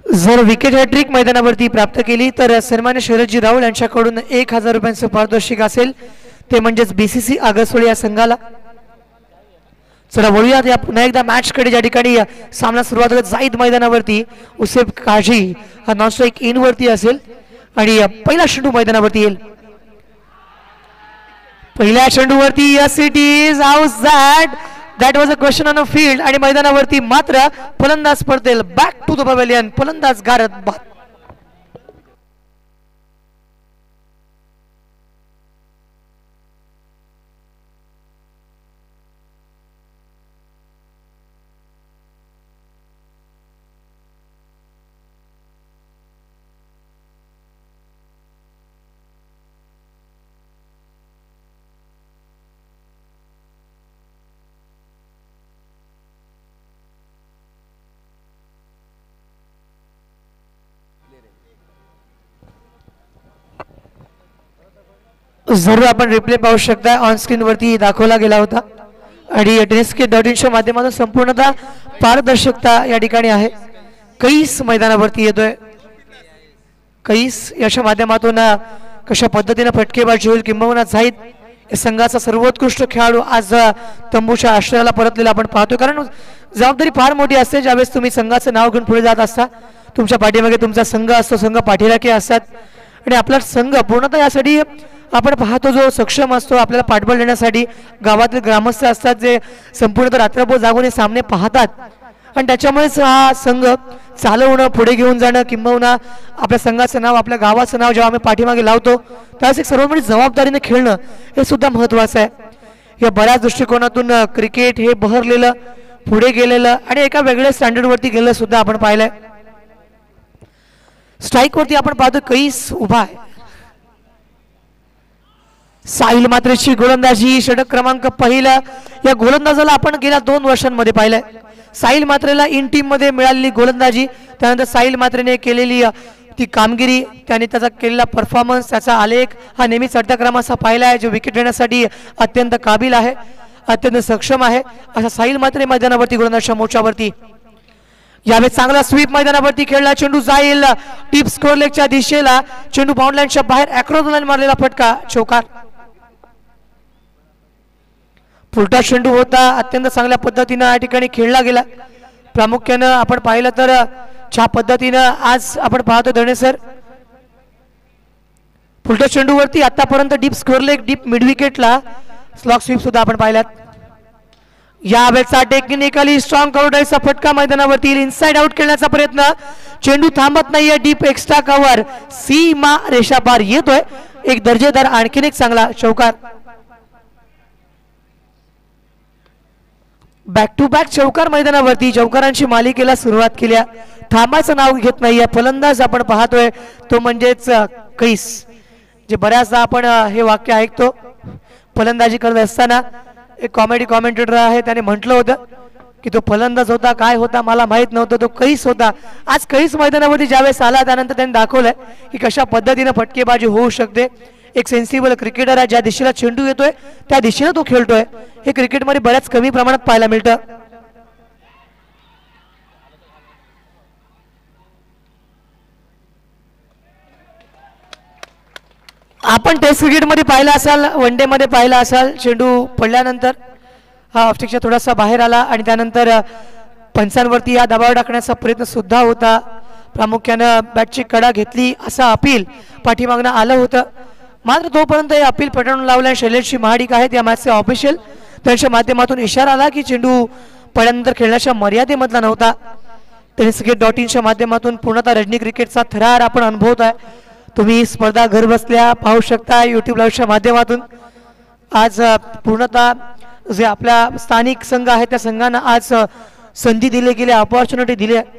जर wicket hat trick मैदानावरती प्राप्त केली तर सन्मान्य शरदजी राहुल यांच्याकडून 1000 रुपयांचं पारितोषिक असेल, ते म्हणजेच BCC आगरसोळी या संघाला. चला वळूयात या पुन्हा एकदा मॅच कडे, ज्या ठिकाणी सामना सुरुवात होत जाईद मैदानावरती उसेफ काझी हा नॉन स्ट्राईक इन वरती असेल आणि पहिला चेंडू मैदानावरती येईल. पहिल्या चेंडूवरती yes it is outside, that was a question on a field. आणि मैदानावरती मात्र फलंदाज पडतील बॅक टू द पवेलियन, फलंदाज गारद बाद. जरूर आपण रिप्ले पाहू शकता, ऑन स्क्रीन वरती दाखवला गेला होता. आणि tenniscricket.in माध्यमातून संपूर्णतः पारदर्शकता या ठिकाणी आहे. कैस मैदानावरती येतोय. कैस याच्या माध्यमातून कशा पद्धतीने फटकेबाजी होईल, किंबहुना जाहीद या संघाचा सर्वोत्कृष्ट खेळाडू आज तंबूच्या आश्रयाला परतलेला आपण पाहतोय. कारण जबाबदारी फार मोठी असते ज्यावेळेस तुम्ही संघाचं नाव घेऊन पुढे जात असता. तुमच्या पाठीमागे तुमचा संघ असतो, संघ पाठीराखे असतात आणि आपला संघ पूर्णतः यासाठी आपण पाहतो जो सक्षम असतो आपल्याला पाठबळ देण्यासाठी. गावातील ग्रामस्थ असतात जे संपूर्ण रात्रभर जागून हे सामने पाहतात आणि त्याच्यामुळेच हा संघ चालवणं, पुढे घेऊन जाणं, किंबहुना आपल्या संघाचं नाव, आपल्या गावाचं नाव जेव्हा आम्ही पाठीमागे लावतो त्यावेळेस एक सर्वात मोठी जबाबदारीने खेळणं हे सुद्धा महत्त्वाचं आहे. या बऱ्याच दृष्टिकोनातून क्रिकेट हे बहरलेलं, पुढे गेलेलं आणि एका वेगळ्या स्टँडर्डवरती गेलेलं सुद्धा आपण पाहिलंय. स्ट्राईकवरती आपण पाहतो कैस उभा आहे. साहिल मात्रेची गोलंदाजी, षटक क्रमांक पहिला. या गोलंदाजाला आपण गेल्या 2 वर्षांमध्ये पाहिलंय. साहिल मात्रेला इन टीम मध्ये मिळालेली गोलंदाजी, त्यानंतर साहिल मात्रेने केलेली ती कामगिरी, त्याने त्याचा केलेला परफॉर्मन्स, त्याचा आलेख हा नेहमी चढत्या क्रमाचा पाहिला आहे. जो विकेट घेण्यासाठी अत्यंत काबिल आहे, अत्यंत सक्षम आहे असा साहिल मात्रे मैदानावरती गोलंदाजच्या मोर्चावरती. यावेळी चांगला स्वीप मैदानावरती खेळला. चेंडू जाईल टीप स्कोर लेगच्या दिशेला. चेंडू बाउंडलाईनच्या बाहेर अक्रॉस लाईन मारलेला फटका, चौकार. फुलटा चेंडू होता, अत्यंत चांगल्या पद्धतीने या ठिकाणी खेळला गेला. प्रामुख्यानं आपण पाहिलं तर ज्या पद्धतीनं आज आपण पाहतो धणे सर, फुलटा चेंडूवरती आतापर्यंत deep square leg, deep mid विकेटला स्लॉग स्वीप सुद्धा आपण पाहिलात. यावेळेचा टेक्निकली स्ट्रॉंग कव्हरचा फटका मैदानावरती इनसाइड आउट खेळण्याचा प्रयत्न. चेंडू थांबत नाहीये, डीप एक्स्ट्रा कव्हर, सीमा रेषा पार येतोय. एक दर्जेदार आणखीन एक चांगला चौकार. बॅक टू बॅक चौकार मैदानावरती, चौकारांची मालिकेला सुरुवात केल्या. थांबायचं नाव घेत नाहीये फलंदाज आपण पाहतोय तो म्हणजेच कैस. जे बऱ्याचदा आपण हे वाक्य ऐकतो फलंदाजी करत असताना. एक कॉमेडी कॉमेंटेटर आहे, त्याने म्हटलं होतं की तो फलंदाज होता, काय होता मला माहित नव्हतं, तो कैस होता. आज कैस मैदानावरती ज्यावेळेस आला त्यानंतर त्यांनी दाखवलंय की कशा पद्धतीने फटकेबाजी होऊ शकते. एक सेन्सिबल क्रिकेटर आहे, ज्या दिशेला चेंडू येतोय त्या दिशेने तो खेळतोय. हे क्रिकेटमध्ये बऱ्याच कमी प्रमाणात पाहायला मिळतं. आपण टेस्ट क्रिकेटमध्ये पाहिला असाल, वन डे मध्ये पाहिला असाल, चेंडू पडल्यानंतर हा ऑफस्टिकच्या थोडासा बाहेर आला आणि त्यानंतर पंचांवरती हा दबाव टाकण्याचा प्रयत्न सुद्धा होता. प्रामुख्यानं बॅटची कडा घेतली असा अपील पाठीमागणं आलं होतं. मात्र तोपर्यंत हे अपील पटवून लावल्या शैलेशजी महाडिक आहेत या मॅचचे ऑफिशियल. त्यांच्या माध्यमातून इशारा आला की चेंडू पडल्यानंतर खेळण्याच्या मर्यादेमधला नव्हता. tenniscricket.in माध्यमातून पूर्णतः रजनी क्रिकेटचा थरार आपण अनुभवत आहे. तुम्ही स्पर्धा घर बसल्या पाहू शकता यूट्यूब लाईव्हच्या माध्यमातून. आज पूर्णतः जे आपल्या स्थानिक संघ आहेत त्या संघांना आज संधी दिली गेली, अपॉर्च्युनिटी दिली आहे.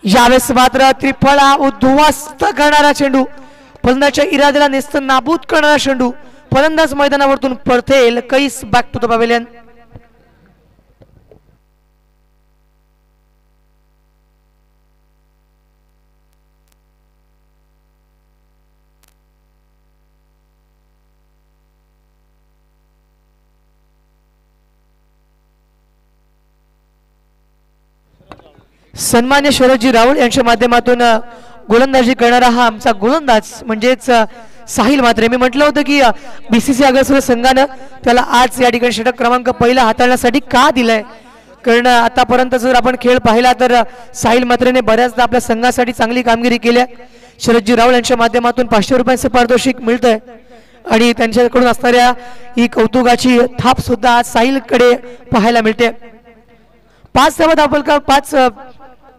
यावेळेस मात्र त्रिफळा उद्ध्वस्त करणारा चेंडू, फलंदाजच्या इराद्याला नेस्त नाबूद करणारा चेंडू, फलंदाज मैदानावरतून परतेल. कैस बॅक टू द पवेलियन. सन्मान्य शरदजी राहुल यांच्या माध्यमातून गोलंदाजी करणारा हा आमचा गोलंदाज म्हणजेच साहिल म्हात्रे. मी म्हटलं होतं की BCCI अगरसूर संघानं त्याला आज या ठिकाणी षटक क्रमांक पहिला हाताळण्यासाठी का दिलाय, कारण आतापर्यंत जर आपण खेळ पाहिला तर साहिल म्हात्रेने बऱ्याचदा आपल्या संघासाठी चांगली कामगिरी केली आहे. शरदजी राहुल यांच्या माध्यमातून 500 रुपयांचं पारितोषिक मिळतंय आणि त्यांच्याकडून असणाऱ्या ही कौतुकाची थाप सुद्धा आज साहिलकडे पाहायला मिळते. 5 धावा धावफलका 5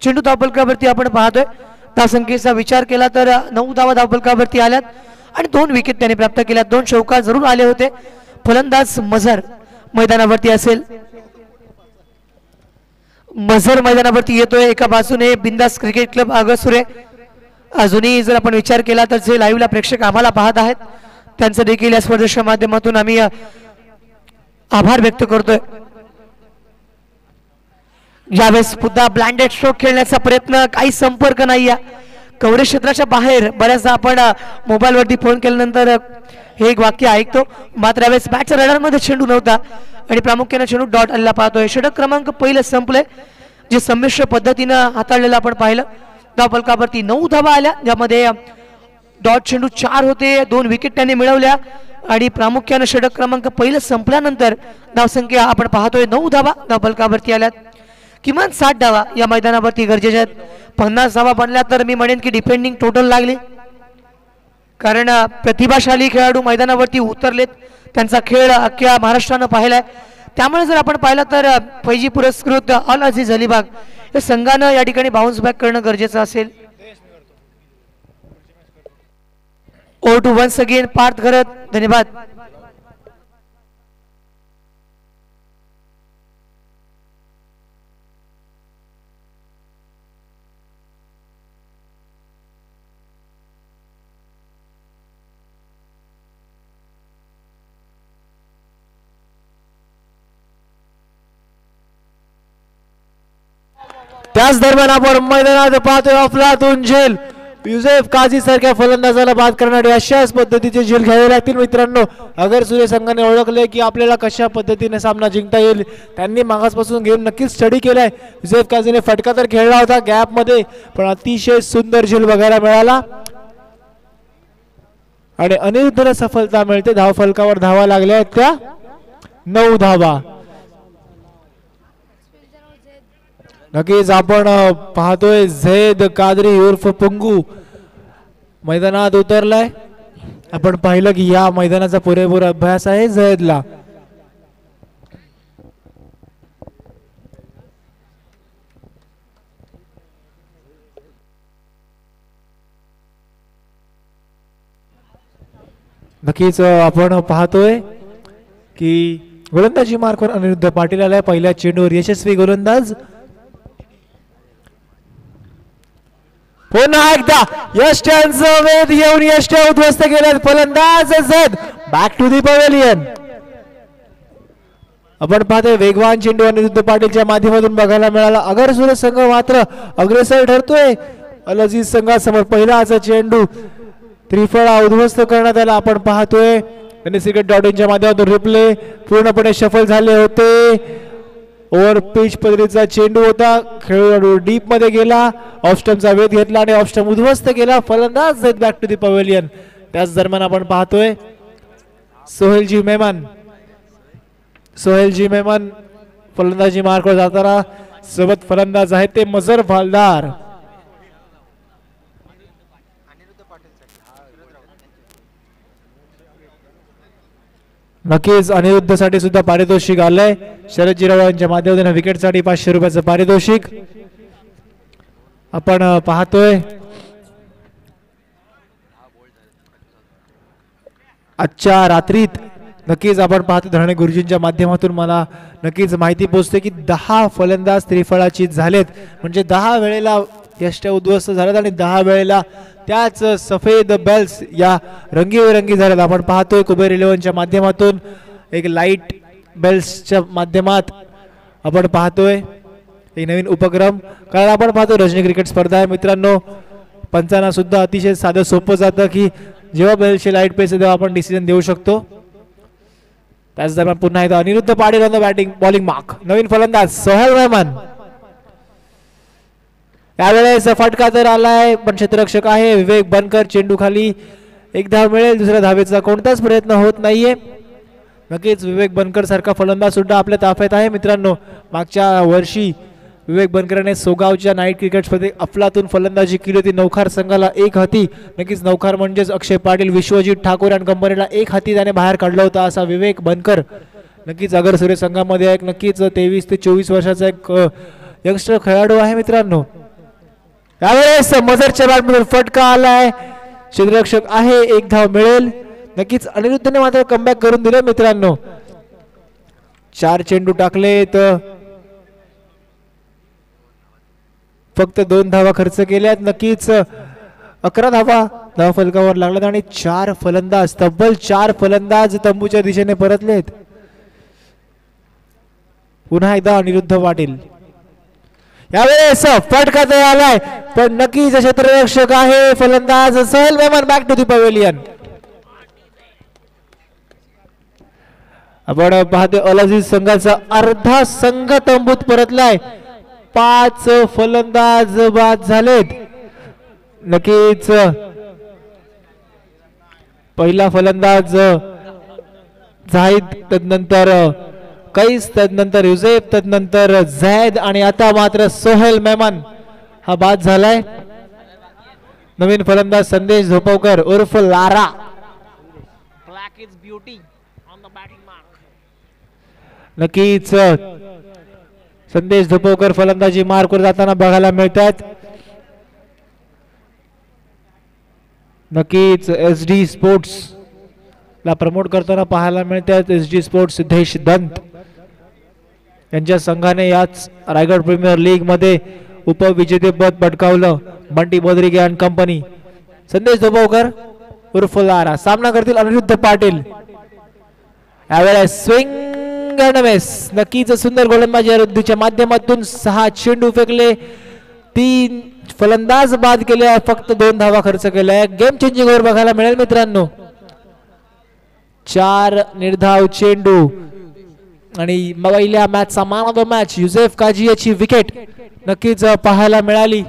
चेंडू धावफलकावरती आपण पाहतोय. धावसंख्येचा विचार केला तर 9 धावा धावफलकावरती आल्यात आणि 2 विकेट त्यांनी प्राप्त केल्या. 2 चौकार जरूर आले होते. फलंदाज मझर मैदानावरती असेल. मझर मैदानावरती येतोय. एका बाजूने बिंदास क्रिकेट क्लब अगरसुरे. अजूनही जर आपण विचार केला तर जे लाईव्हला प्रेक्षक आम्हाला पाहत आहेत त्यांचं देखील या स्पर्धेच्या माध्यमातून आम्ही आभार व्यक्त करतोय. यावेळेस पुन्हा ब्लाइंडेड स्ट्रोक खेळण्याचा प्रयत्न, काही संपर्क नाही आहे कव्हरेज क्षेत्राच्या बाहेर. बऱ्याचदा आपण मोबाईलवरती फोन केल्यानंतर हे एक वाक्य ऐकतो, मात्र यावेळेस बॅटच्या रडारमध्ये चेंडू नव्हता आणि प्रामुख्याने चेंडू डॉट आलेला पाहतोय. षटक क्रमांक पहिलं संपले, जे संमिश्र पद्धतीनं हाताळलेलं आपण पाहिलं. धावफलकावरती 9 धावा आल्या, ज्यामध्ये डॉट चेंडू 4 होते. 2 विकेट त्यांनी मिळवल्या आणि प्रामुख्याने षटक क्रमांक पहिलं संपल्यानंतर धावसंख्या आपण पाहतोय 9 धावा धावफलकावरती आल्यात. किमान 60 धावा या मैदानावरती गरजेच्या आहेत. 50 धावा बनल्या तर मी म्हणेन की डिफेंडिंग टोटल लागली, कारण प्रतिभाशाली खेळाडू मैदानावरती उतरलेत. त्यांचा खेळ अख्ख्या महाराष्ट्रानं पाहिलाय. त्यामुळे जर आपण पाहिलं तर फैजी पुरस्कृत अल अजीज अलिबाग या संघानं या ठिकाणी बाउन्स बॅक करणं गरजेचं असेल. Over to once again Parth Gharat, धन्यवाद. त्याच दरम्यान आपण मैदानात पाहतोय अफलातून झेल. युसेफ काझी सारख्या फलंदाजाला बाद करणारे अशाच पद्धतीचे झेल घ्यावे लागतील मित्रांनो. अगरसुरे संघाने ओळखले की आपल्याला कशा पद्धतीने सामना जिंकता येईल. त्यांनी मागासपासून गेम नक्कीच स्टडी केलाय. युसेफ काझीने फटका तर खेळला होता गॅप मध्ये, पण अतिशय सुंदर झेल बघायला मिळाला आणि अनिरुद्धला सफलता मिळते. धावफलकावर धावा लागल्या आहेत त्या 9 धावा. नक्कीच आपण पाहतोय झैद कादरी उर्फ पंगू मैदानात उतरलाय. आपण पाहिलं की या मैदानाचा पुरेपूर अभ्यास आहे झैदला. नक्कीच आपण पाहतोय की गोलंदाजी मार्कवर अनिरुद्ध पाटील आलाय. पहिल्या चेंडूवर यशस्वी गोलंदाज. पुन्हा एकदा यष्ट्यांचं वेध येऊन यष्ट्या उद्ध्वस्त केल्यात. फलंदाज झैद बॅक टू दी पवेलियन. आपण पाहतोय वेगवान चेंडू अनिरुद्ध पाटीलच्या माध्यमातून बघायला मिळाला. अगरसुरे संघ मात्र अग्रेसर ठरतोय अल अजीज संघासमोर. पहिलाचा चेंडू त्रिफळा उद्ध्वस्त करण्यात आला. आपण पाहतोय क्रिकेट.inच्या माध्यमातून रिप्ले पूर्णपणे शफल झाले होते. ओव्हर पिच पद्धतीचा चेंडू होता. खेळाडू डीप मध्ये गेला, ऑफ स्टंपचा वेध घेतला आणि ऑफ स्टंप उद्ध्वस्त केला. फलंदाज झैद बॅक टू दी पवेलियन. त्याच दरम्यान आपण पाहतोय सोहेलजी मेमन फलंदाजी मार्कवर जाताना. सोबत फलंदाज आहेत ते मजर भालदार. नक्कीच अनिरुद्धसाठी सुद्धा पारितोषिक आलंय. शरदजी राव यांच्या माध्यमातून विकेटसाठी 500 रुपयाचं पारितोषिक आपण पाहतोय. आजच्या रात्रीत नक्कीच आपण पाहतो धरणे गुरुजींच्या माध्यमातून मला नक्कीच माहिती पोहोचते की 10 फलंदाज त्रिफळाचीत झालेत. म्हणजे 10 वेळेला यष्ट्या उद्ध्वस्त झाल्यात आणि 10 वेळेला त्याच सफेद बेल्स या रंगीबेरंगी झाल्यात. आपण पाहतोय कुबेर 11च्या माध्यमातून एक लाईट बेल्सच्या माध्यमात आपण पाहतोय एक नवीन उपक्रम. कारण आपण पाहतो रजनी क्रिकेट स्पर्धा आहे मित्रांनो. पंचांना सुद्धा अतिशय साधं सोपं जातं की जेव्हा बेल्सची लाईट पेस तेव्हा आपण डिसिजन देऊ शकतो. त्याच दरम्यान पुन्हा एकदा Aniruddha Patil on the batting bowling mark. नवीन फलंदाज सोहेल रहमान. यावेळेस फटका तर आलाय पण क्षेत्ररक्षक आहे विवेक बनकर, चेंडू खाली, एक धाव मिळेल. दुसऱ्या धावेचा कोणताच प्रयत्न होत नाहीये. नक्कीच विवेक बनकर सारखा फलंदाज सुद्धा आपल्या ताफ्यात आहे मित्रांनो. मागच्या वर्षी विवेक बनकरांनी सोगावच्या नाईट क्रिकेट स्पर्धेत अफलातून फलंदाजी केली होती. नौखार संघाला एक हाती, नक्कीच नौखार म्हणजेच अक्षय पाटील, विश्वजित ठाकूर आणि कंपनीला एक हाती त्याने बाहेर काढला होता असा विवेक बनकर नक्कीच अगरसुरे संघामध्ये एक नक्कीच 23 ते 24 वर्षाचा एक यंगस्टर खेळाडू आहे मित्रांनो. यावेळेस मजरच्या बॅटमधून फटका आलाय. क्षेत्ररक्षक आहे, एक धाव मिळेल. नक्कीच अनिरुद्धने मात्र कमबॅक करून दिले मित्रांनो. 4 चेंडू टाकलेत, फक्त 2 धावा खर्च केल्यात. नक्कीच 11 धावा धाव फलकावर लागल्यात आणि 4 फलंदाज, तब्बल 4 फलंदाज तंबूच्या दिशेने परतलेत. पुन्हा एकदा अनिरुद्ध पाटील. यावेळेस फटका तर आलाय पण नक्कीच क्षेत्ररक्षक आहे फलंदाज Sahal Memon back to the pavilion. आपण पाहतो अलजीज संघाचा अर्धा संघ तंबूत परतलाय. 5 फलंदाज बाद झालेत. नक्कीच पहिला फलंदाज जाहिद, तदनंतर कैस, तदनंतर युसेफ, तदनंतर झैद आणि आता मात्र सोहेल मेमन हा बाद झालाय. नवीन फलंदाज संदेश झोपवकर उर्फ लारा. नक्कीच संदेश झोपवकर फलंदाजी मार्कवर जाताना बघायला मिळतात. नक्कीच SD स्पोर्ट्स ला प्रमोट करताना पाहायला मिळतात. SD स्पोर्ट्स सिद्धेश दंत यांच्या संघाने याच रायगड प्रीमियर लीग मध्ये उपविजेतेपद पटकावलं. Bunty Bodrige and company. संदेश झोपवकर उर्फ लारा सामना करतील अनिरुद्ध पाटील. यावेळेस स्विंग अँड मिस. नक्कीच सुंदर गोलंदाजी अनिरुद्धच्या माध्यमातून 6 चेंडू फेकले, 3 फलंदाज बाद केले, फक्त 2 धावा खर्च केल्या. गेम चेंजिंग ओव्हर बघायला मिळेल मित्रांनो. 4 निर्धाव चेंडू आणि पहिल्या मॅचचा man of the match Yusuf Kazi याची विकेट नक्कीच पाहायला मिळाली.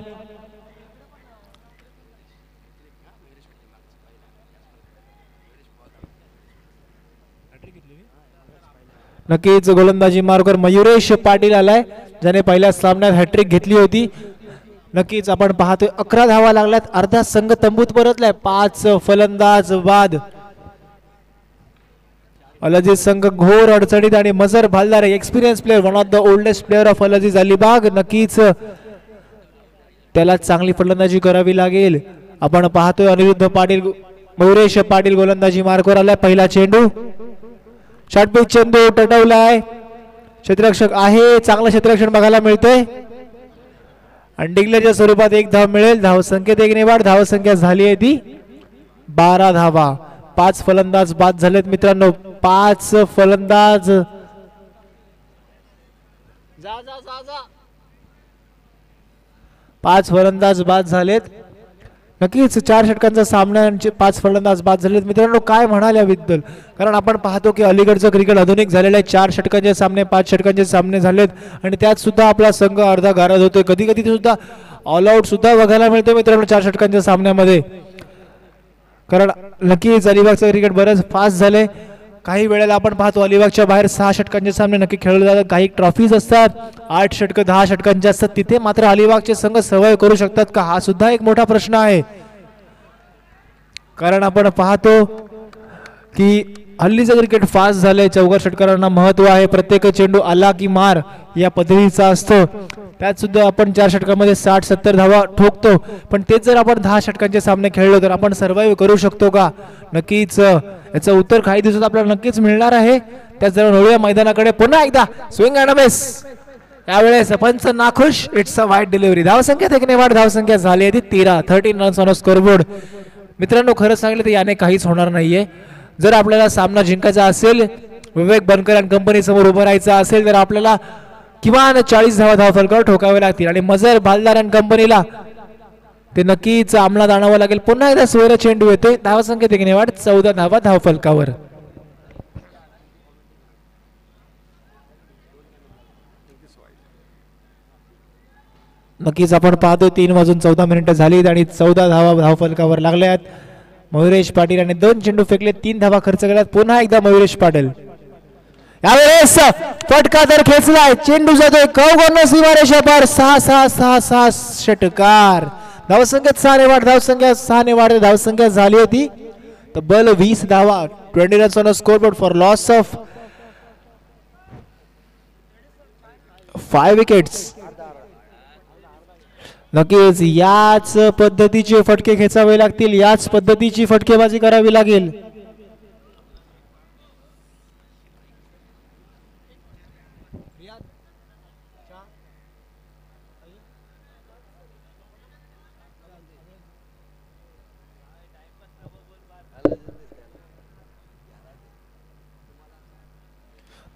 नक्कीच गोलंदाजी मार्कवर मयुरेश पाटील आलाय ज्याने पहिल्या सामन्यात हॅट्रिक घेतली होती. नक्कीच आपण पाहतोय 11 धावा लागल्यात. अर्धा संघ तंबूत परतलाय. 5 फलंदाज बाद. अलजीज संघ घोर अडचणीत आणि Mazar Bhaldar experience player, one of the oldest player of Aljeez Alibaug. नक्कीच त्याला चांगली फलंदाजी करावी लागेल. आपण पाहतोय अनिरुद्ध पाटील, मयुरेश पाटील गोलंदाजी मार्कवर आलाय. पहिला चेंडू शॉर्ट पिच चेंडू टटवलाय. क्षेत्ररक्षक आहे, चांगलं क्षेत्ररक्षण बघायला मिळतंय आणि डिग्लेच्या स्वरूपात 1 धाव मिळेल. धाव संख्येत 1 ने वाढ. धाव संख्या झाली आहे ती 12 धावा. 5 फलंदाज बाद झालेत मित्रांनो. 5 फलंदाज 5 फलंदाज बाद झालेत. नक्कीच 4 षटकांचा सामन्यांचे 5 फलंदाज बाद झालेत मित्रांनो. काय म्हणाल याबद्दल, कारण आपण पाहतो की अलीगडचं क्रिकेट आधुनिक झालेलं आहे. 4 षटकांचे सामने, 5 षटकांचे सामने झालेत आणि त्यात सुद्धा आपला संघ अर्धा गारद होतोय. कधी कधी सुद्धा ऑल आउट सुद्धा बघायला मिळतोय मित्रांनो 4 षटकांच्या सामन्यामध्ये. कारण नक्कीच अलिबागचं क्रिकेट बरंच फास्ट झालंय. काही वेळेला आपण पाहतो अलिबागच्या बाहेर 6 षटकांचे सामने नक्की खेळले जातात. काही ट्रॉफीज असतात 8 षटक 10 षटकांचे असतात. तिथे मात्र अलिबागचे संघ सवय करू शकतात का, हा सुद्धा एक मोठा प्रश्न आहे. कारण आपण पाहतो की हल्लीचं क्रिकेट फास्ट झालंय. चौकार षटकारांना महत्व आहे. प्रत्येक चेंडू आला की मार या पद्धतीचा असतो. त्यात सुद्धा आपण 4 षटकांमध्ये 60-70 धावा ठोकतो. पण तेच जर आपण 10 षटकांचे सामने खेळलो तर आपण सर्वाइव्ह करू शकतो का? नक्कीच याचं उत्तर काही दिवसात आपल्याला नक्कीच मिळणार आहे. त्याच जरा नवळ्या मैदानाकडे पुन्हा एकदा स्विंग अँड मिस. यावेळेस पंच नाखुश. इट्स अ वाईट डिलिव्हरी. धावसंख्या 1 ने वाढ. धावसंख्या झाली आहे 13 रन्स ऑन स्कोरबोर्ड. मित्रांनो खरं सांगितलं तर याने काहीच होणार नाहीये. जर आपल्याला सामना जिंकायचा असेल, विवेक बनकर अँड कंपनी समोर उभं राहायचं असेल तर आपल्याला किमान 40 धावा धावफलकावर ठोकावे लागतील आणि मजर भालदार अँड कंपनीला ते नक्कीच अंमलात आणावं लागेल. पुन्हा एकदा सोयरा चेंडू येते. धावसंख्येत 1 ने वाढ. 14 धावा धावफलकावर. नक्कीच आपण पाहतो 3:14 झालीत आणि 14 धावा धावफलकावर लागल्यात. मयुरेश पाटील यांनी 2 चेंडू फेकले, 3 धावा खर्च केल्यात. पुन्हा एकदा मयुरेश पाटील यावेळेस फटका तर खेचलाय, चेंडू जातोय कॉर्नर सीमारेषा पार. 6 षटकार. धावसंख्येत 6 ने वाढ, धावसंख्या 6 ने वाढ, धावसंख्या झाली होती तब्बल 20 धावा. 20 runs on scoreboard for loss of 5 wickets. नक्कीच याच पद्धतीचे फटके खेचावे लागतील, याच पद्धतीची फटकेबाजी करावी लागेल.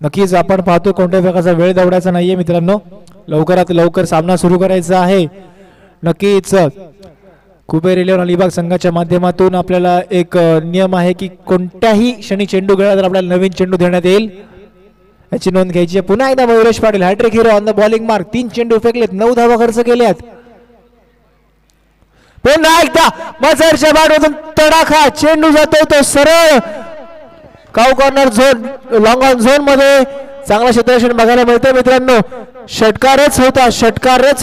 नक्कीच आपण पाहतो कोणत्या प्रकारचा वेळ दवडायचा नाहीये मित्रांनो, लवकरात लवकर सामना सुरू करायचा आहे. नक्कीच कुबेर 11 अलिबाग संघाच्या माध्यमातून आपल्याला एक नियम आहे की कोणत्याही क्षणी चेंडू गेला तर आपल्याला नवीन चेंडू देण्यात येईल, याची नोंद घ्यायची आहे. पुन्हा एकदा Mayuresh Patil hat-trick hero on the bowling mark. 3 चेंडू फेकलेत, 9 धावा खर्च केल्यात. पुन्हा एकदा मजरच्या बॅटमधून तडाखा, चेंडू जातोय तो सरळ cow corner zone, long on zone मध्ये. चांगला क्षेत्ररक्षण बघायला मिळतं मित्रांनो. षटकारच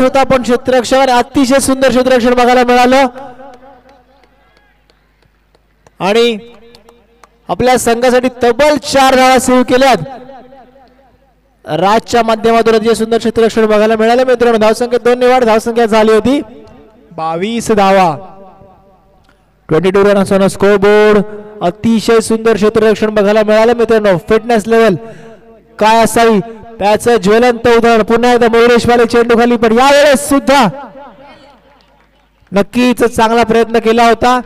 होता पण क्षेत्ररक्षण अतिशय सुंदर क्षेत्ररक्षण बघायला मिळालं आणि आपल्या संघासाठी तब्बल 4 धावा सेव्ह केल्यात. राजच्या माध्यमातून अतिशय सुंदर क्षेत्ररक्षण बघायला मिळालं मित्रांनो. धावसंख्या 2 ने वाढ, धावसंख्या झाली होती 22 धावा. 22 रन्स ऑन स्कोरबोर्ड. अतिशय सुंदर क्षेत्ररक्षण बघायला मिळालं मित्रांनो. फिटनेस लेवल काय असावी त्याचं ज्वलंत उदाहरण. पुन्हा एकदा मयुरेश वाले चेंडू खाली, पण यावेळेस सुद्धा नक्कीच चांगला प्रयत्न केला होता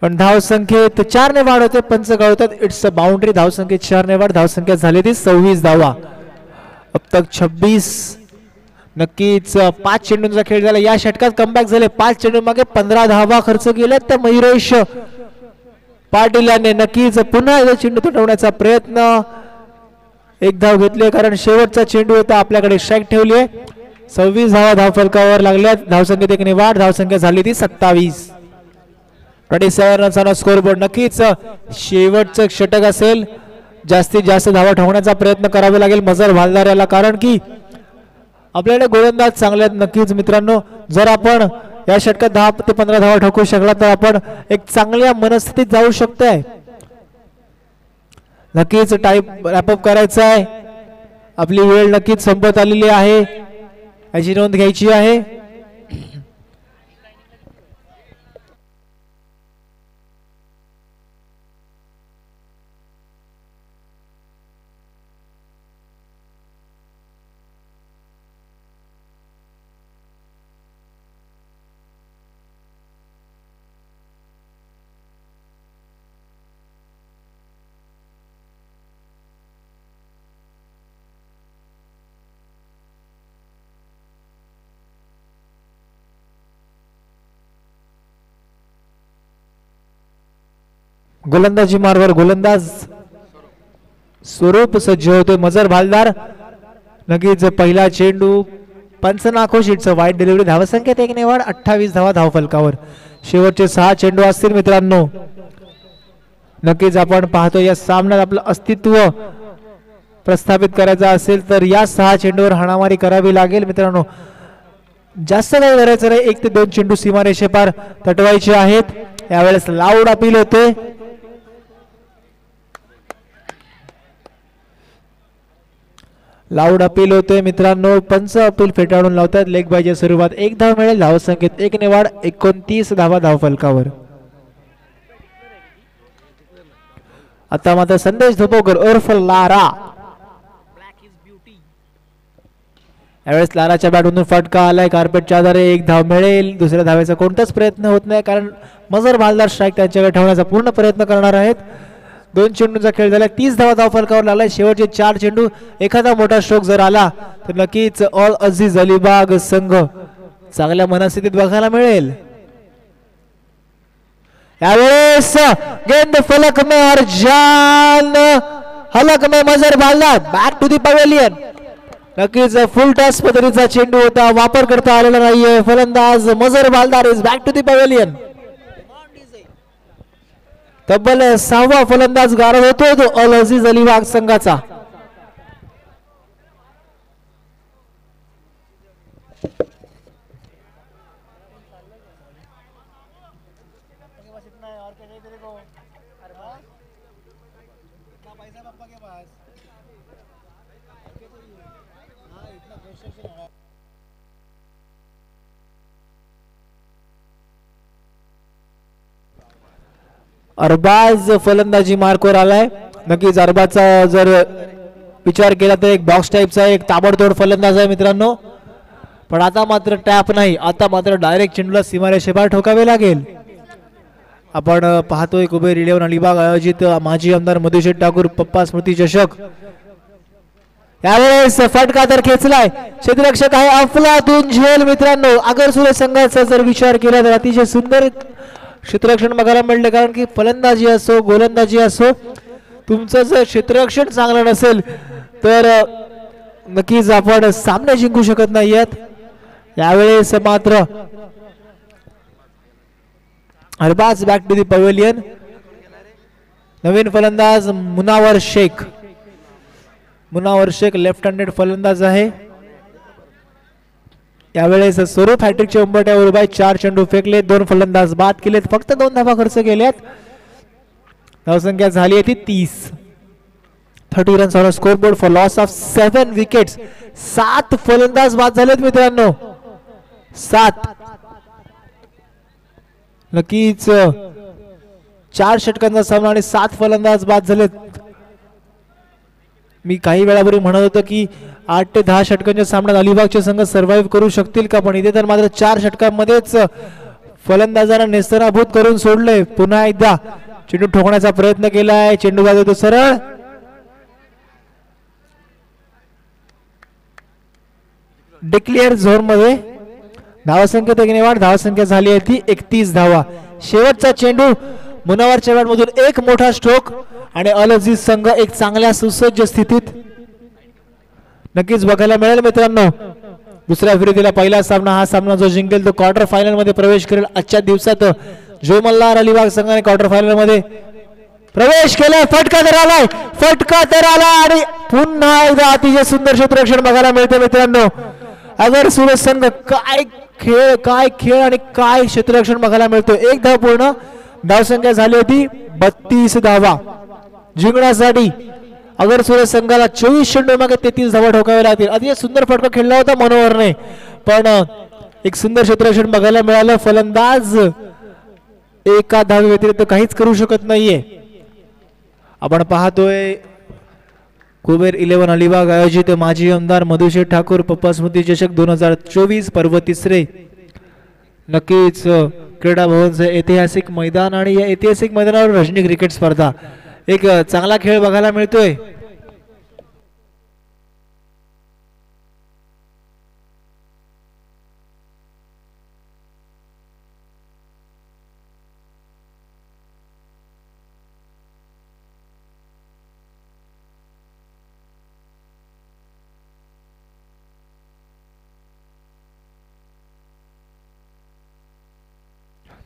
पण धावसंख्येत 4 ने वाढ होते. पंच कळवतात इट्स अ बाउंड्री. धावसंख्येत 4 ने वाढ, धावसंख्या झाली ती 26 धावा. अब तक 26. नक्कीच 5 चेंडूंचा खेळ झाला. या षटकात कमबॅक झाले. 5 चेंडू मागे 15 धावा खर्च केल्यात त्या मयुरेश पाटील यांनी. नक्कीच पुन्हा एकदा चेंडू तुटवण्याचा प्रयत्न. 1 धाव घेतली कारण शेवटचा चेंडू होता, आपल्याकडे स्ट्राईक ठेवली आहे. 26 धावा धावफलकावर लागल्यात. धावसंख्येत 1 ने वाढ, धावसंख्या झाली ती 27. 27 रन्स ऑन स्कोरबोर्ड. नक्कीच शेवटचं षटक असेल, जास्तीत जास्त धावा ठेवण्याचा प्रयत्न करावा लागेल मजर भालदार याला, कारण की आपल्याकडे गोलंदाज चांगले आहेत. नक्कीच मित्रांनो, जर आपण या षटकात 10 ते 15 धावा ठोकू शकला तर आपण एक चांगल्या मनस्थितीत जाऊ शकतोय. नक्कीच टाइम रॅपअप करायचा आहे. आपली वेळ नक्कीच संपत आलेली आहे, याची नोंद घ्यायची आहे. गोलंदाजी मार्गावर गोलंदाज स्वरूप सज्ज होतोय मजर भालदार. नक्कीच पहिला चेंडू पंचनाखोश, इट्स वाईट डिलिव्हरी. धावसंख्येत 1 ने वाढ, 28 धावा धावफलकावर. शेवटचे 6 चेंडू असतील मित्रांनो. नक्कीच आपण पाहतो या सामन्यात आपलं अस्तित्व प्रस्थापित करायचं असेल तर या 6 चेंडूवर हाणामारी करावी लागेल मित्रांनो. जास्त काही करायचं नाही, 1 ते 2 चेंडू सीमारेषेपार तटवायचे आहेत. यावेळेस लाऊड अपील होते. लाऊड अपील होते मित्रांनो. पंच अपील फेटाळून लावतात. लेग बायच्या सुरुवात 1 धाव मिळेल. धावसंख्येत 1 ने वाढ, 29 धावा धावफलकावर. आता मात्र संदेश धोपोकर उर्फ लारा. यावेळेस लाराच्या बॅटमधून फटका आलाय. कार्पेटच्या आधारे 1 धाव मिळेल. दुसऱ्या धावेचा कोणताच प्रयत्न होत नाही कारण मजर भालदार स्ट्राईक त्यांच्याकडे ठेवण्याचा पूर्ण प्रयत्न करणार आहेत. 2 चेंडूंचा खेळ झाला. 30 धावा धावफलकावर लागलाय. शेवटचे 4 चेंडू. एखादा मोठा स्ट्रोक जर आला तर नक्कीच ऑल अझीज अलिबाग संघ चांगल्या मनस्थितीत बघायला मिळेल. यावेळेस गेंद फलक में और जान हलक में Mazar Bhaldar. Back to the pavilion. नक्कीच फुल टॉस पद्धतीचा चेंडू होता, वापर करता आलेला नाहीये. फलंदाज Mazhar Baldar is back to the pavilion. तब्बल 6वा फलंदाज गारद होतो तो अल अजीज अलिबाग संघाचा. अरबाज फलंदाजी मार्कवर आलाय. नक्कीच अरबाजचा जर विचार केला तर एक बॉक्स टाईपचा एक ताबडतोड फलंदाज आहे मित्रांनो. पण आता मात्र टॅप नाही, आता मात्र डायरेक्ट चेंडूला सीमारेषेबाहेर ठोकावे लागेल. आपण पाहतोय कुबेर 11 अलिबाग आयोजित माजी आमदार मधुशेठ ठाकूर पप्पा स्मृती चषक. यावेळेस फटका तर खेचलाय, क्षेत्ररक्षक आहे अफलातून झेल. मित्रांनो आगरसुरे संघाचा जर विचार केला तर अतिशय सुंदर क्षेत्ररक्षण बघायला मिळते. कारण की फलंदाजी असो गोलंदाजी असो, तुमचं जर क्षेत्ररक्षण चांगलं नसेल तर नक्कीच आपण सामने जिंकू शकत नाहीयेत. यावेळेस मात्र Arbaaz back to the pavilion. नवीन फलंदाज मुनावर शेख. मुनावर शेख लेफ्ट हँडेड फलंदाज आहे. यावेळेस स्वरूप हॅट्रिकच्या उंबरठ्यावर उभा आहे. 4 चेंडू फेकले, 2 फलंदाज बाद केलेत, फक्त 2 धावा खर्च केल्यात. धावसंख्या झाली आहे ती 30. 30 runs on score board for loss of 7 wickets. 7 फलंदाज बाद झालेत मित्रांनो, 7. नक्कीच 4 षटकांचा सामना आणि 7 फलंदाज बाद झालेत. मी काही वेळापूर्वी म्हणत होतो की 8 ते 10 षटकांच्या सामन्यात अलिबागचे संघ सर्व्हाइव्ह करू शकतील का, पण इथे तर मात्र 4 षटकांमध्येच फलंदाजांना नेस्तनाभूत करून सोडले. पुन्हा एकदा चेंडू ठोकण्याचा प्रयत्न केलाय, चेंडू बाद होतो सरळ. डिक्लेअर झोन मध्ये धावसंख्येत एक वाढ. धावसंख्या झाली आहे ती 31 धावा. शेवटचा चेंडू मुनावरच्या बॅट मधून एक मोठा स्ट्रोक आणि अल अजीज संघ एक चांगल्या सुसज्ज स्थितीत नक्कीच बघायला मिळेल मित्रांनो. दुसऱ्या फेरीतला पहिला सामना, हा सामना जो जिंकेल तो क्वार्टर फायनल मध्ये प्रवेश करेल. आजच्या दिवसात जो मल्हार अलिबाग संघाने क्वार्टर फायनल मध्ये प्रवेश केलाय. फटका तर आलाय, फटका तर आला आणि पुन्हा एकदा अतिशय सुंदर क्षेत्ररक्षण बघायला मिळते मित्रांनो. अगर सूरज संघ काय खेळ आणि काय क्षेत्ररक्षण बघायला मिळतो. 1 धाव पूर्ण. धावसंख्या झाली होती 32 धावा. जिंकण्यासाठी अगर सूरज संघाला 24 चेंडू मागे 33 धावा ठोकावे लागतील. अतिशय सुंदर फटका खेळला होता मनोहरने, पण एक सुंदर क्षेत्ररक्षण बघायला मिळालं. फलंदाज एका धावे व्यतिरिक्त काहीच करू शकत नाहीये. आपण पाहतोय कुबेर 11 अलिबाग आयोजित माजी आमदार मधुशेठ ठाकूर पप्पा स्मृती चषक 2024 पर्व 3. नक्कीच क्रीडा भवनचे ऐतिहासिक मैदान आणि या ऐतिहासिक मैदानावर रजनी क्रिकेट स्पर्धा, एक चांगला खेळ बघायला मिळतोय.